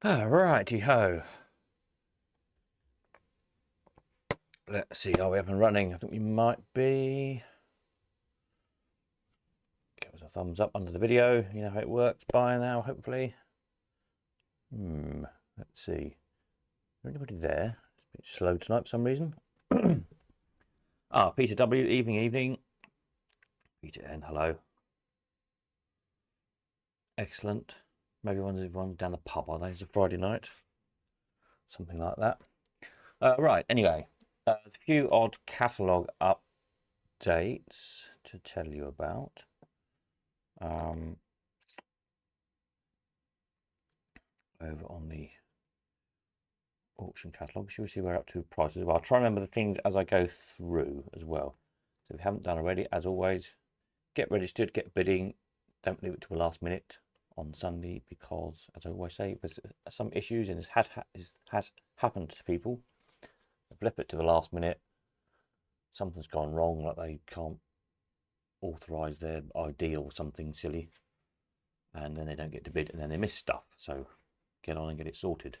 Righty ho. Let's see, are we up and running? I think we might be. Give us a thumbs up under the video. You know how it works by now, hopefully. Let's see. Is there anybody there? It's a bit slow tonight for some reason. Peter W. Evening. Peter N. Hello. Excellent. Maybe one's down the pub, are they? It's a Friday night. Something like that. Right, anyway. A few odd catalogue updates to tell you about. Over on the auction catalogue, should we see where we're up to prices? Well, I'll try and remember the things as I go through as well. So if you haven't done already, as always, get registered, get bidding. Don't leave it to the last minute on Sunday because, as I always say, there's some issues and it has happened to people. They blip it to the last minute. Something's gone wrong, like they can't authorise their ID or something silly, and then they don't get to bid, and then they miss stuff. So get on and get it sorted.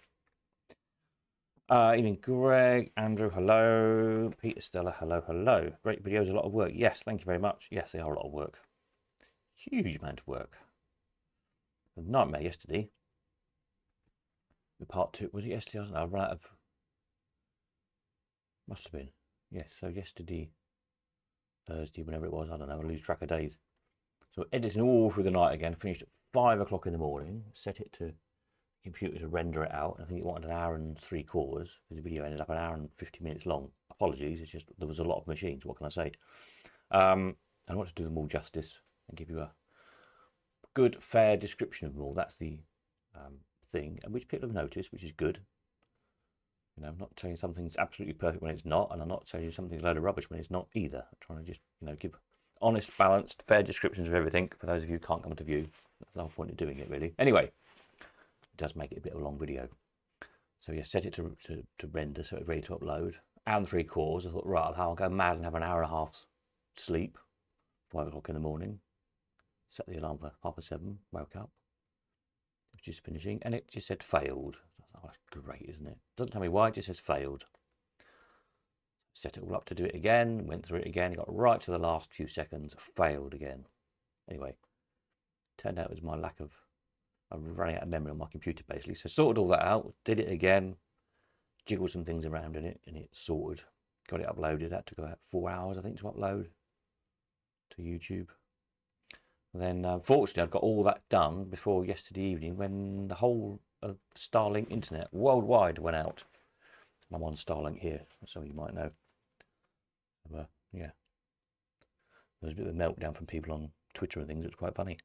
Evening, Greg, Andrew, hello. Peter, Stella, hello. Great videos, a lot of work. Yes, thank you very much. Yes, they are a lot of work. Huge amount of work. A nightmare yesterday. Part 2, was it yesterday? I don't know. I ran out of. Must have been. Yes, so yesterday, Thursday, whenever it was, I don't know. I lose track of days. So editing all through the night again. Finished at 5 o'clock in the morning. Set it to computer to render it out. I think it wanted an hour and 3/4 because the video ended up an hour and 50 minutes long. Apologies, it's just there was a lot of machines. What can I say? I want to do them all justice and give you a good, fair description of them all. That's the thing, which people have noticed, which is good. You know, I'm not telling you something's absolutely perfect when it's not, and I'm not telling you something's a load of rubbish when it's not either. I'm trying to just, give honest, balanced, fair descriptions of everything for those of you who can't come to view. That's the whole point of doing it, really. Anyway, it does make it a bit of a long video. So yeah, set it to render so it's ready to upload. Hour and 3/4. I thought, right, I'll go mad and have an hour and a half sleep. 5 o'clock in the morning. Set the alarm for 7:30. Woke up. It was just finishing, and it just said failed. Oh, that's great, isn't it? Doesn't tell me why. It just says failed. Set it all up to do it again. Went through it again. Got right to the last few seconds. Failed again. Anyway, turned out it was my lack of. I was running out of memory on my computer basically. So sorted all that out. Did it again. Jiggled some things around in it, and it sorted. Got it uploaded. That took about 4 hours, I think, to upload to YouTube. And then, fortunately, I'd got all that done before yesterday evening when the whole of Starlink internet worldwide went out. I'm on Starlink here, so you might know. Yeah, there was a bit of a meltdown from people on Twitter and things. It was quite funny.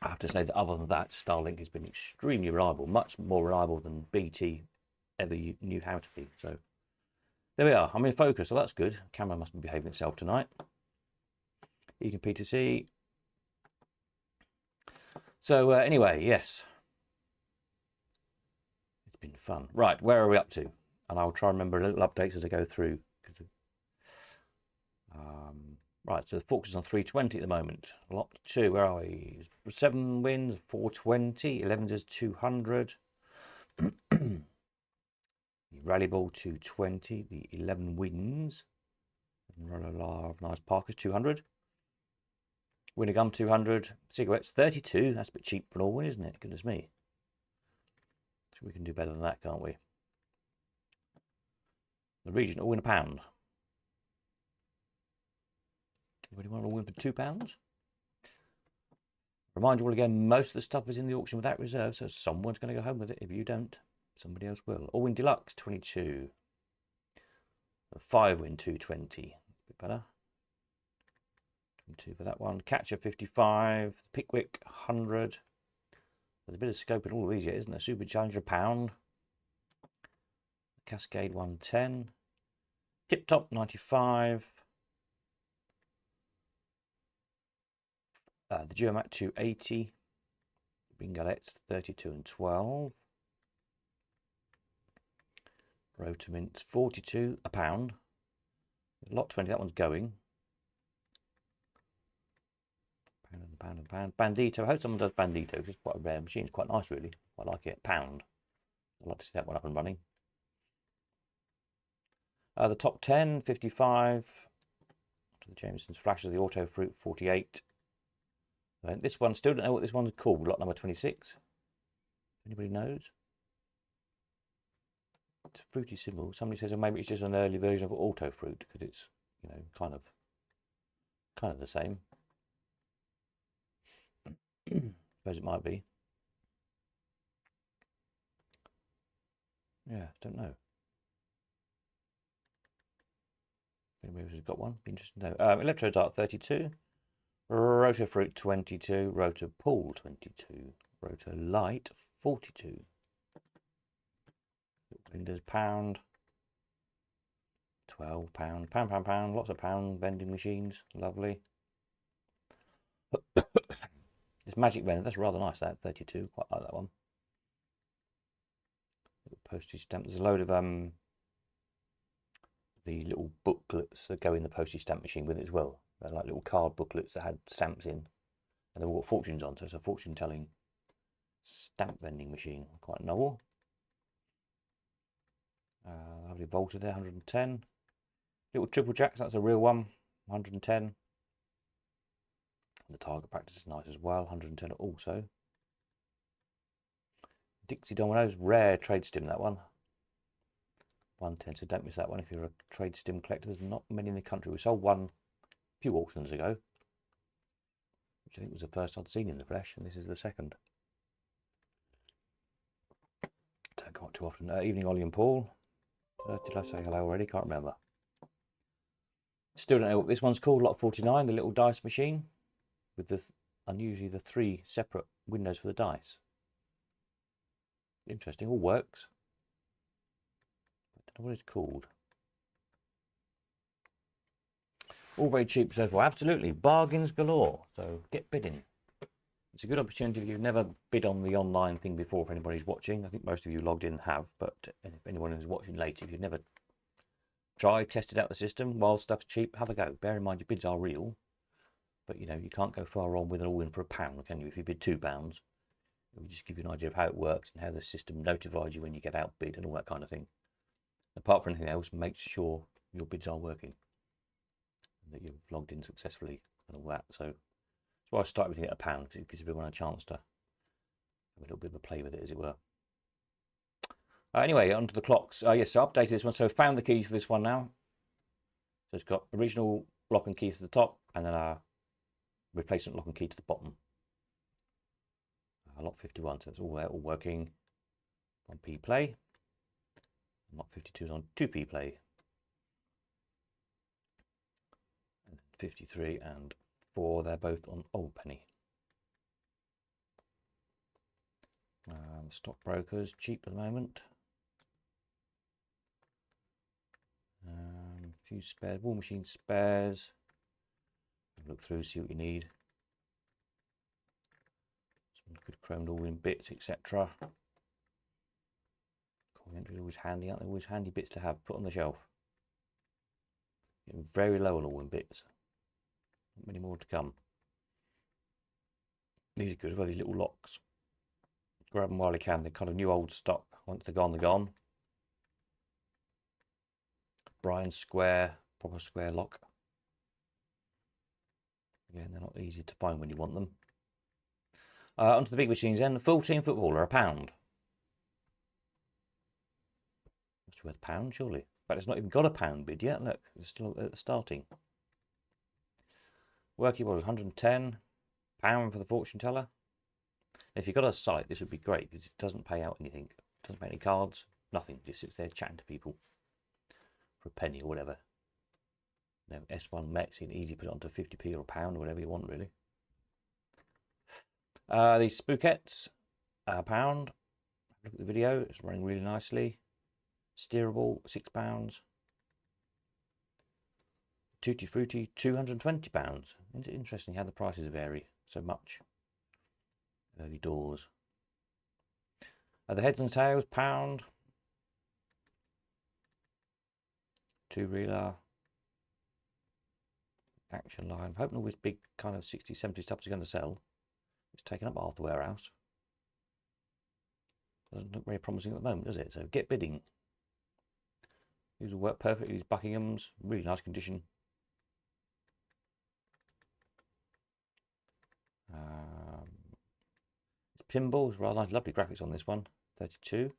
I have to say that other than that, Starlink has been extremely reliable, much more reliable than BT ever knew how to be. So there we are. I'm in focus, so that's good. Camera must be behaving itself tonight. You can P2C. So anyway, yes, it's been fun. Right, where are we up to? And I'll try and remember little updates as I go through. Right, so the Fox is on 320 at the moment. Lot 2, where are we? 7 wins, 420. 11 is 200. The Rally Ball 220. The 11 wins. Nice Parkers 200. Winner Gum 200. Cigarettes 32. That's a bit cheap for an all win, isn't it? Goodness me. So we can do better than that, can't we? The regional win £1. Anybody want to win for £2? Remind you all again, most of the stuff is in the auction without reserve, so someone's going to go home with it. If you don't, somebody else will. All Win Deluxe 22. The 5 win 220. A bit better. 22 for that one. Catcher 55. Pickwick 100. There's a bit of scope in all of these yet, isn't there? Super Challenger £1. Cascade 110. Tip Top 95. The Geomat 280. Bingalettes 32 and 12. Rotomint 42, £1. Lot 20, that one's going. Pound. Bandito. I hope someone does Bandito. It's quite a rare machine. It's quite nice, really. I like it. Pound. I'd like to see that one up and running. The top 10, 55. The Jameson's Flash of the Auto Fruit, 48. And this one, still don't know what this one's called. Lot number 26. Anybody knows? It's a fruity symbol. Somebody says, oh, maybe it's just an early version of Auto Fruit because it's, you know, kind of the same. Suppose it might be. Yeah, don't know. Anybody else has got one? Be interesting to know. Electrodart 32, Rotofruit 22, Rotopool 22, Rotolight 42. Windows pound, £12, pound, lots of pound vending machines, lovely. This Magic Blender, that's rather nice, that 32, quite like that one. Little postage stamp, there's a load of the little booklets that go in the postage stamp machine with it as well. They're like little card booklets that had stamps in, and they've all got fortunes on, so it's a fortune telling stamp vending machine, quite novel. Lovely Volta there, 110. Little Triple Jacks, that's a real one, 110. And the target practice is nice as well, 110 also. Dixie Dominoes, rare trade stim, that one. 110, so don't miss that one if you're a trade stim collector. There's not many in the country. We sold one a few auctions ago, which I think was the first I'd seen in the flesh, and this is the second. Don't come up too often. Evening, Ollie and Paul. Did I say hello already? Can't remember. Still don't know what this one's called. Lot 49, the little dice machine with the unusually the 3 separate windows for the dice. Interesting, all works. I don't know what it's called. All very cheap so far. Absolutely, bargains galore. So get bidding. It's a good opportunity if you've never bid on the online thing before, if anybody's watching. I think most of you logged in have, but if anyone is watching later, if you've never tested out the system, while stuff's cheap, have a go. Bear in mind your bids are real, but you know, you can't go far wrong with an all-in for £1, can you? If you bid £2, it will just give you an idea of how it works and how the system notifies you when you get outbid and all that kind of thing. Apart from anything else, make sure your bids are working and that you've logged in successfully and all that. So that's why I start everything at £1, because it gives everyone a chance to have a little bit of a play with it, as it were. Anyway, onto the clocks. Yes, so I updated this one. So found the keys for this one now. So it's got original lock and key to the top, and then a replacement lock and key to the bottom. Lot 51, so it's all there, all working on P play. Lot 52 is on 2P play. And 53 and 4, they're both on Old Penny. Stockbrokers, cheap at the moment. A few spares, War Machine spares. Look through, see what you need. Some good chromed all-in bits, etc. Entries are always handy, aren't they? Always handy bits to have, put on the shelf. Getting very low on all-in bits. Not many more to come. These are good as well, these little locks. Grab them while you can. They're kind of new old stock. Once they're gone, they're gone. Brian Square, proper square lock. Again, they're not easy to find when you want them. Onto the big machines then. The full team footballer, £1. It's worth £1, surely. But it's not even got a £1 bid yet. Look, it's still at the starting. Working was £110 for the fortune teller. If you've got a site, this would be great because it doesn't pay out anything. It doesn't pay any cards, nothing. It just sits there chatting to people for a penny or whatever. No, S1 Mex, you can easily put it onto 50p or £1 or whatever you want, really. These Spookettes, £1. Look at the video, it's running really nicely. Steerable, £6. Tutti Frutti, £220. It's interesting how the prices vary so much. Early doors. The heads and tails, £1. 2-reeler. Action line. I'm hoping all this big kind of 60, 70 stuff is going to sell. It's taken up half the warehouse. Doesn't look very promising at the moment, does it? So get bidding. These will work perfectly. These Buckinghams, really nice condition. It's pinballs, rather nice, lovely graphics on this one. 32.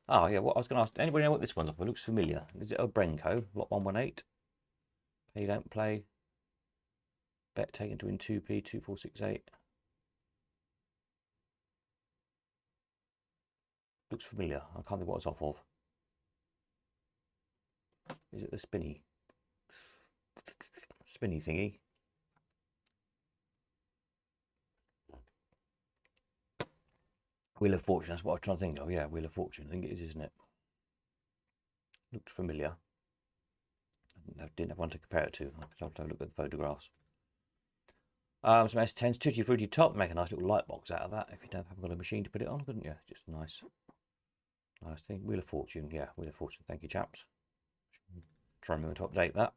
Oh yeah, what I was going to ask, anybody know what this one's off? It looks familiar. Is it a Brenco? Lot 118. Pay don't play. Bet taken to win 2p, 2468. Looks familiar. I can't think what it's off of. Is it the spinny thingy? Wheel of Fortune, that's what I was trying to think of. Yeah, Wheel of Fortune, I think it is, isn't it? Looked familiar. I didn't have one to compare it to. I'll have to look at the photographs. Some S10s, Tutti Frutti top. Make a nice little light box out of that if you haven't got a machine to put it on, couldn't you? Just a nice thing. Wheel of Fortune, yeah, Wheel of Fortune. Thank you, chaps. Try and remember to update that.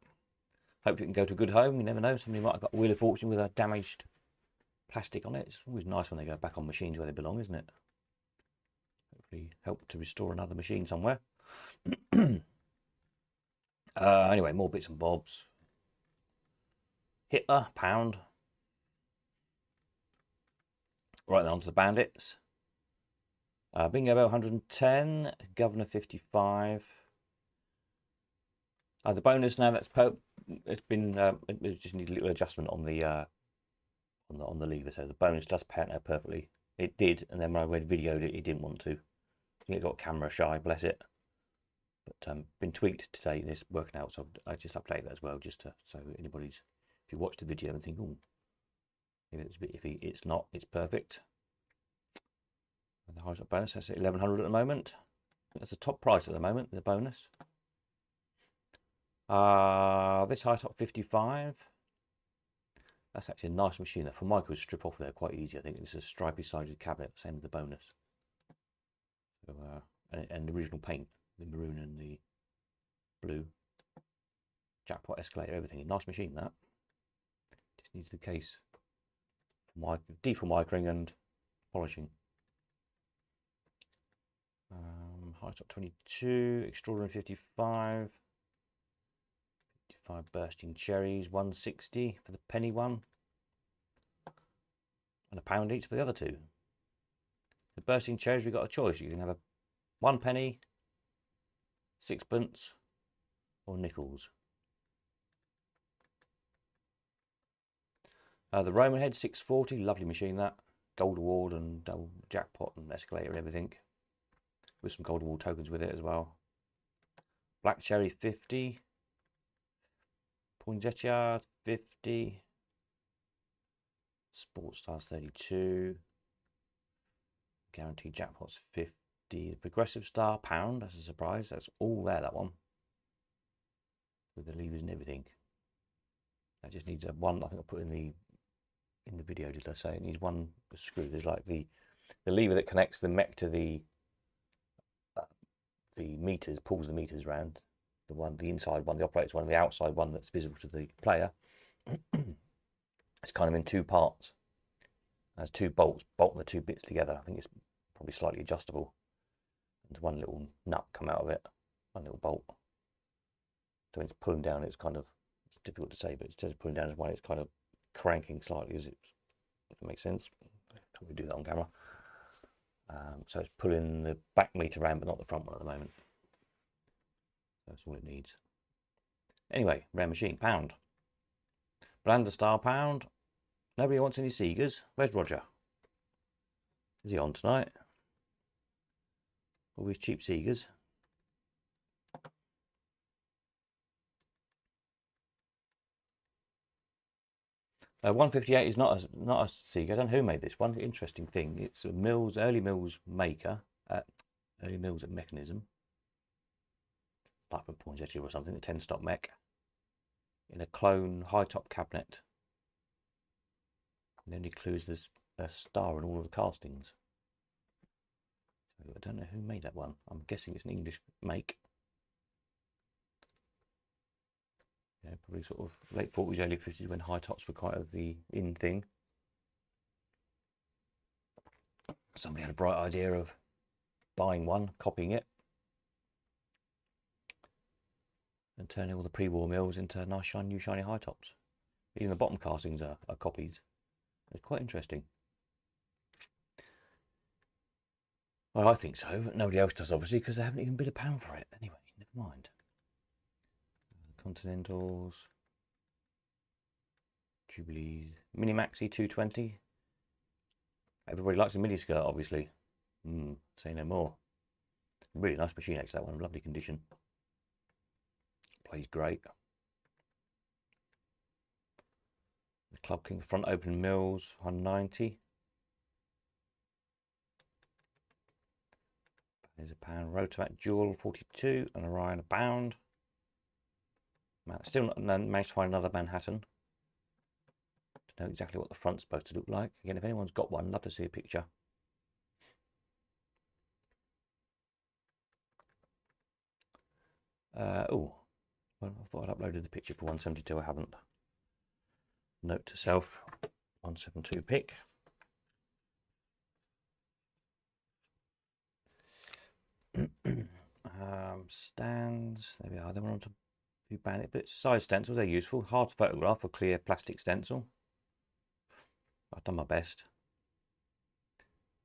Hope you can go to a good home. You never know. Somebody might have got a Wheel of Fortune with a damaged plastic on it. It's always nice when they go back on machines where they belong, isn't it? Hopefully help to restore another machine somewhere. Anyway, more bits and bobs. Hitler, pound. Right then, on to the bandits. Bingo Bell 110, Governor 55. The bonus now it's been it just needs a little adjustment on the lever, so the bonus does pan out perfectly. It did, and then when I videoed it, it didn't want to. I think it got camera shy, bless it. But been tweaked today, and it's working out. So I just updated that as well, just to so anybody's if you watch the video and think, oh, maybe it's a bit iffy. It's not. It's perfect. And the highest bonus, that's at 1100 at the moment. That's the top price at the moment. The bonus. This high top 55. That's actually a nice machine. That Formica would strip off there quite easy. I think it's a stripy sided cabinet, same with the bonus. So, and the original paint, the maroon and the blue. Jackpot escalator, everything. Nice machine that. Just needs the case for deformicering and polishing. High top 22, extraordinary 55. 55 bursting cherries, 160 for the penny one. And a pound each for the other two. The bursting cherries, we've got a choice. You can have a 1 penny, 6pence, or nickels. The Roman head 640, lovely machine that. Gold award and double jackpot and escalator and everything. With some gold award tokens with it as well. Black cherry 50. Poinsettia 50. Sports Stars 32. Guaranteed jackpots 50. The Progressive Star pound, that's a surprise. That's all there, that one. With the levers and everything. That just needs a one, I think I put in the video, did I say? It needs one screw. There's like the lever that connects the mech to the meters, pulls the meters around. The inside one, the operator's one, and the outside one that's visible to the player. It's kind of in two parts. It has two bolts, bolting the two bits together. I think it's probably slightly adjustable. There's one little nut come out of it, one little bolt. So when it's pulling down, it's kind of, it's difficult to say, but instead of pulling down as one, it's kind of cranking slightly, if it makes sense. Can't really do that on camera. So it's pulling the back meter around, but not the front one at the moment. That's all it needs. Anyway, rare machine, pound. Blanda Star pound. Nobody wants any Seegers. Where's Roger? Is he on tonight? All these cheap Seegers. Uh, 158 is not a Seeger. I don't know who made this one. Interesting thing. It's a early Mills maker, early Mills mechanism. Like a Poinsettia or something, a 10-stop mech. In a clone high-top cabinet. And then includes this a star in all of the castings. So I don't know who made that one. I'm guessing it's an English make. Yeah, probably sort of late 40s, early 50s when high tops were quite the in thing. Somebody had a bright idea of buying one, copying it, and turning all the pre-war mills into nice, new, shiny high tops. Even the bottom castings are copies. It's quite interesting. Well, I think so, but nobody else does, obviously, because they haven't even bid a pound for it. Anyway, never mind. Continentals, Jubilees, Mini Maxi 220. Everybody likes a mini skirt, obviously. Say no more. Really nice machine, actually, that one. Lovely condition. Plays great. The Club King front open mills, 190. There's a pound. Rotomac Jewel, 42. And Orion, £1. Still not managed to find another Manhattan. To know exactly what the front's supposed to look like. Again, if anyone's got one, love to see a picture. Oh, well, I thought I'd uploaded the picture for 172. I haven't. Note to self, 172 pick. Stands. There we are. Then we're on to few bandit bits. Side stencils, they're useful. Hard to photograph, a clear plastic stencil. I've done my best.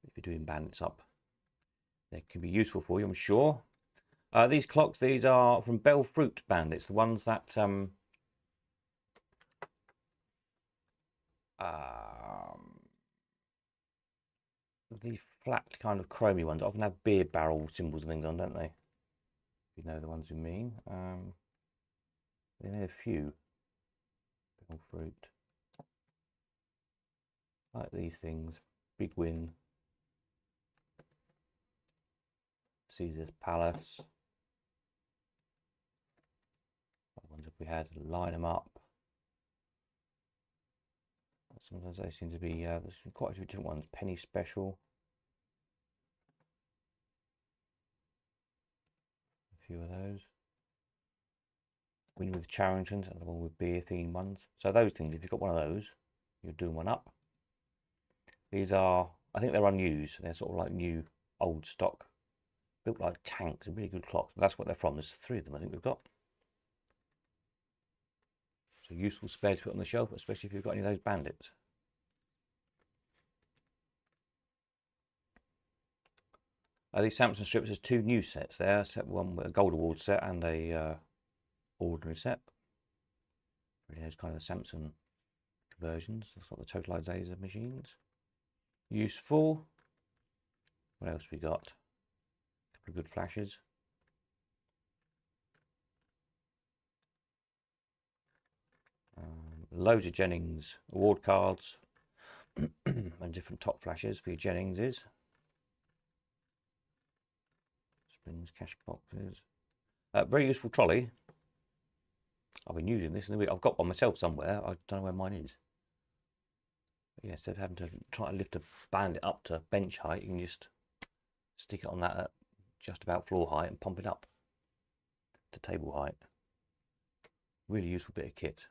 If you're doing bandits up, they can be useful for you, I'm sure. These clocks, these are from Bell Fruit bandits, the ones that the flat kind of chromy ones often have beer barrel symbols and things on, don't they? If you know the ones you mean. They have a few. Bell Fruit. Like these things. Big Win. Caesar's Palace. What ones have we had? Line them up. Sometimes they seem to be, there's quite a few different ones. Penny Special. A few of those. Win with Charrington's, another one with beer themed ones. So those things, if you've got one of those, you're doing one up. These are, I think they're unused. They're sort of like new, old stock. Built like tanks, really good clocks. That's what they're from. There's 3 of them I think we've got. So useful spare to put on the shelf, especially if you've got any of those bandits. These Samson strips, there's 2 new sets there. Set 1 with a gold award set and a ordinary set. Really those kind of Samson conversions. That's what the totalizer machines. Useful. What else we got? A couple of good flashes. Loads of Jennings award cards and different top flashes for your Jenningses. Springs, cash boxes. Very useful trolley. I've been using this in the week. I've got one myself somewhere. I don't know where mine is. But yeah, instead of having to try to lift a bandit up to bench height, you can just stick it on that at just about floor height and pump it up to table height. Really useful bit of kit.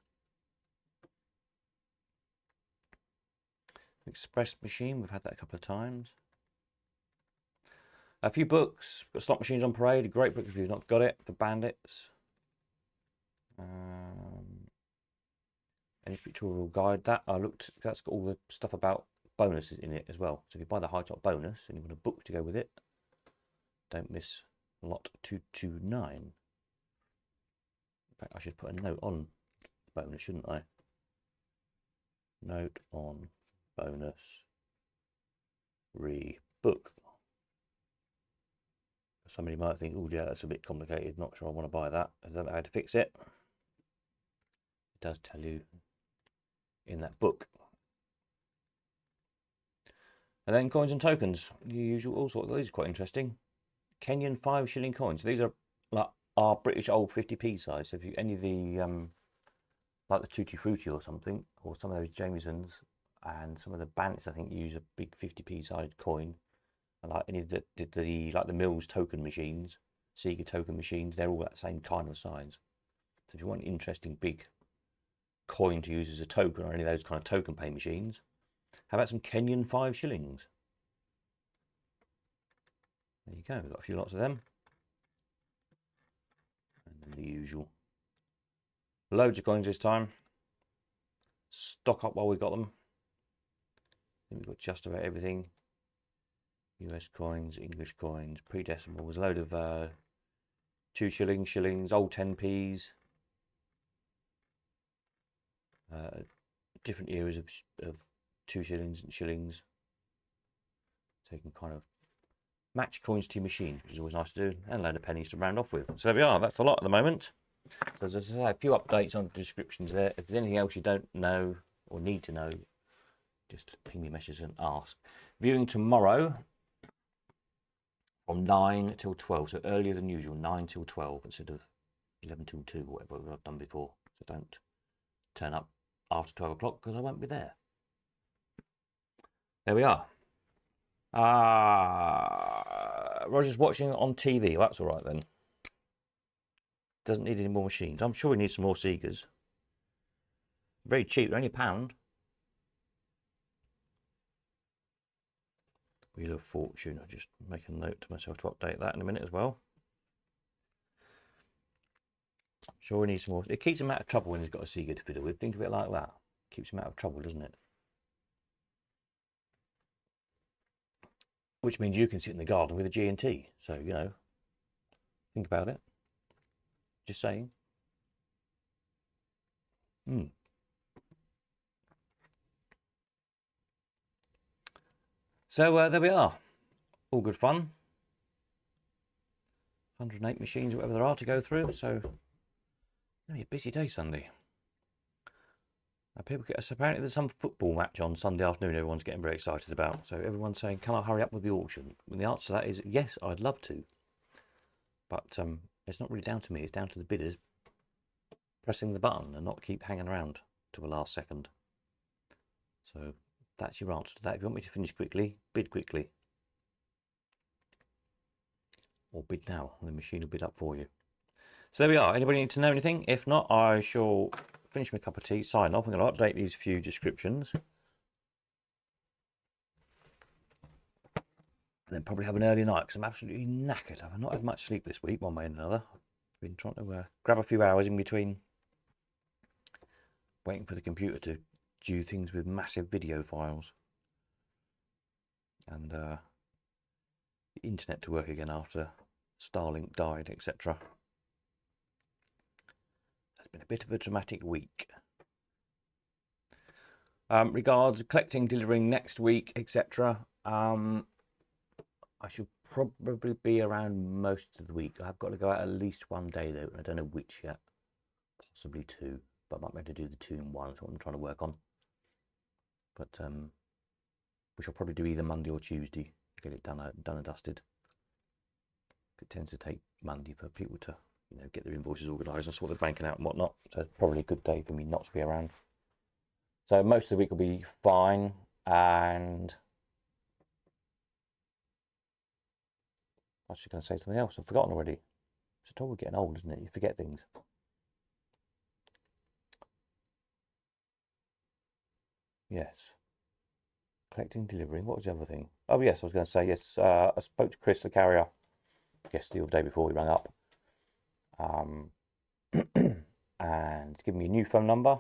Express machine, we've had that a couple of times. A few books, got Slot Machines on Parade, a great book if you've not got it, for bandits. Any pictorial guide, that I looked, that's got all the stuff about bonuses in it as well. So if you buy the high top bonus and you want a book to go with it, don't miss lot 229. In fact, I should put a note on bonus, shouldn't I? Note on bonus re-book. Somebody might think, oh yeah, that's a bit complicated, not sure I want to buy that. I don't know how to fix it. It does tell you in that book. And then coins and tokens, the usual, all sorts. These are quite interesting. Kenyan 5 shilling coins. These are like our British old 50p size. So if you any of the like the Tutti Frutti or something, or some of those Jamesons, and some of the bandits, I think use a big 50p sided coin. And like any of the like the Mills token machines, Sega token machines, they're all that same kind of size. So if you want an interesting big coin to use as a token or any of those kind of token pay machines, how about some Kenyan 5 shillings? There you go, we've got a few lots of them. And then the usual. Loads of coins this time. Stock up while we've got them. Then we've got just about everything. US coins, English coins, pre-decimals, a load of 2 shillings, shillings, old 10p's. Different eras of 2 shillings and shillings. So you can kind of match coins to your machine, which is always nice to do, and a load of pennies to round off with. So there we are, that's a lot at the moment. So as I say, a few updates on the descriptions there. If there's anything else you don't know or need to know, just ping me a message and ask. Viewing tomorrow from 9 till 12, so earlier than usual, 9 till 12 instead of 11 till 2, whatever I've done before. So don't turn up after 12 o'clock because I won't be there. There we are. Roger's watching on TV. Well, that's all right then. Doesn't need any more machines. I'm sure we need some more Segas. Very cheap. They're only £1. Wheel of Fortune. I'll just make a note to myself to update that in a minute as well. Sure we need some more. It keeps him out of trouble when he's got a Sega to fiddle with. Think of it like that. Keeps him out of trouble, doesn't it? Which means you can sit in the garden with a G&T. So, you know, think about it. Just saying. So there we are. All good fun. 108 machines, whatever there are to go through. So, a busy day Sunday. People get us. Apparently, there's some football match on Sunday afternoon. Everyone's getting very excited about. So everyone's saying, "Can I hurry up with the auction?" And the answer to that is yes. I'd love to, but it's not really down to me. It's down to the bidders pressing the button and not keep hanging around to the last second. So that's your answer to that. If you want me to finish quickly, bid quickly, or bid now, and the machine will bid up for you. So there we are. Anybody need to know anything? If not, I shall finish my cup of tea, sign off. I'm going to update these few descriptions. And then probably have an early night because I'm absolutely knackered. I've not had much sleep this week, one way or another. I've been trying to grab a few hours in between waiting for the computer to do things with massive video files. And the internet to work again after Starlink died, etc. It's been a bit of a dramatic week. Regards collecting, delivering next week, etc. I should probably be around most of the week. I've got to go out at least one day though. I don't know which yet. Possibly 2, but I might be able to do the 2 in 1. That's what I'm trying to work on. But which I'll probably do either Monday or Tuesday to get it done and dusted. It tends to take Monday for people to, you know, get their invoices organised and sort their banking out and whatnot. So it's probably a good day for me not to be around. So most of the week will be fine, and I was just going to say something else. I've forgotten already. It's a trouble getting old, isn't it? You forget things. Yes. Collecting, delivering. What was the other thing? Oh yes, I was going to say yes. I spoke to Chris, the carrier, yesterday or the day before we rang up, and given me a new phone number,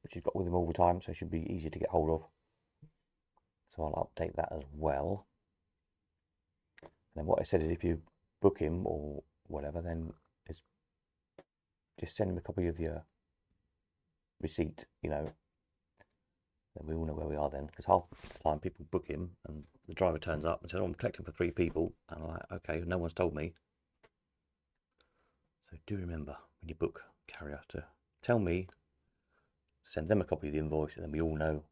which he's got with him all the time, so it should be easy to get hold of. So I'll update that as well. And then what I said is, if you book him or whatever, then it's just send him a copy of your receipt, you know. Then we all know where we are then, because half the time people book him and the driver turns up and says, "Oh, I'm collecting for 3 people," and I'm like, okay, no one's told me. So do remember when you book carrier to tell me, send them a copy of the invoice, and then we all know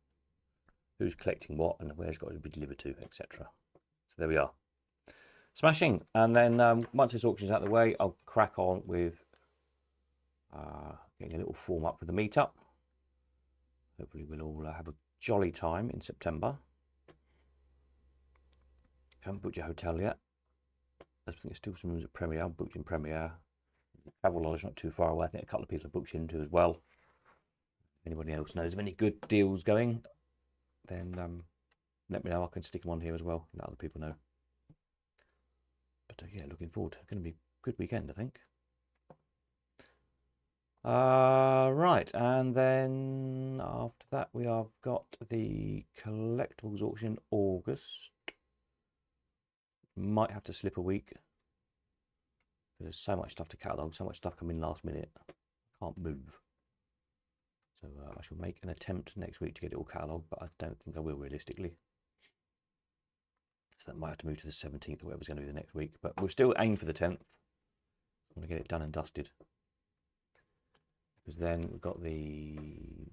who's collecting what and where it's got to be delivered to, etc. So there we are. Smashing. And then once this auction's out of the way, I'll crack on with getting a little form up for the meetup. Hopefully we'll all have a jolly time in September. Haven't booked your hotel yet. I think there's still some rooms at Premier. I've booked in Premier. Travel Lodge not too far away. I think a couple of people have booked into as well. If anybody else knows of any good deals going, then let me know. I can stick them on here as well, let other people know. But yeah, looking forward to it. Going to be a good weekend, I think. Right, and then after that we have got the collectibles auction in August. Might have to slip a week. There's so much stuff to catalogue, so much stuff coming last minute. Can't move. So I shall make an attempt next week to get it all catalogued, but I don't think I will realistically. So that might have to move to the 17th or whatever's going to be the next week. But we'll still aim for the 10th. I'm going to get it done and dusted. Because then we've got the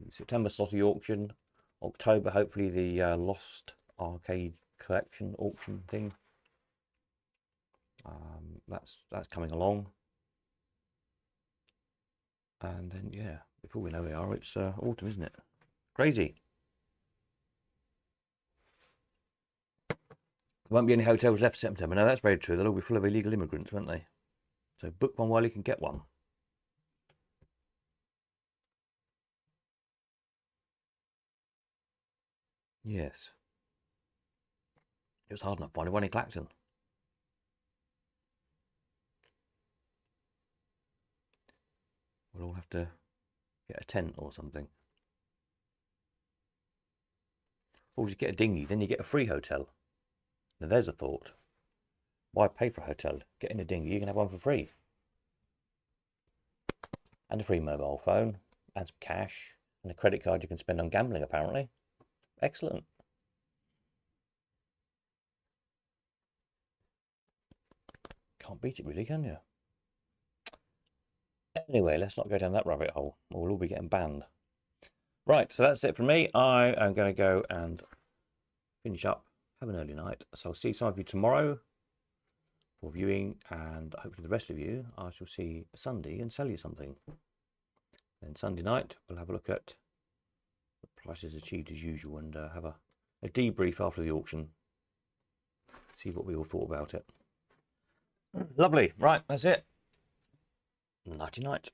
September Slotty auction. October, hopefully the Lost Arcade Collection auction thing. That's coming along. And then, yeah, before we know we are, it's autumn, isn't it? Crazy. There won't be any hotels left September. No, that's very true. They'll all be full of illegal immigrants, won't they? So book one while you can get one. Yes. It was hard enough finding one in Clacton. We'll all have to get a tent or something. Or just get a dinghy, then you get a free hotel. Now there's a thought. Why pay for a hotel? Get in a dinghy, you can have one for free. And a free mobile phone, and some cash, and a credit card you can spend on gambling, apparently. Excellent. Can't beat it, really, can you? Anyway, let's not go down that rabbit hole, or we'll all be getting banned. Right, so that's it from me. I am going to go and finish up, have an early night. So I'll see some of you tomorrow for viewing, and hopefully the rest of you I shall see Sunday and sell you something. Then Sunday night we'll have a look at the prices achieved as usual, and have a debrief after the auction. See what we all thought about it. Lovely. Right, that's it. Nighty night.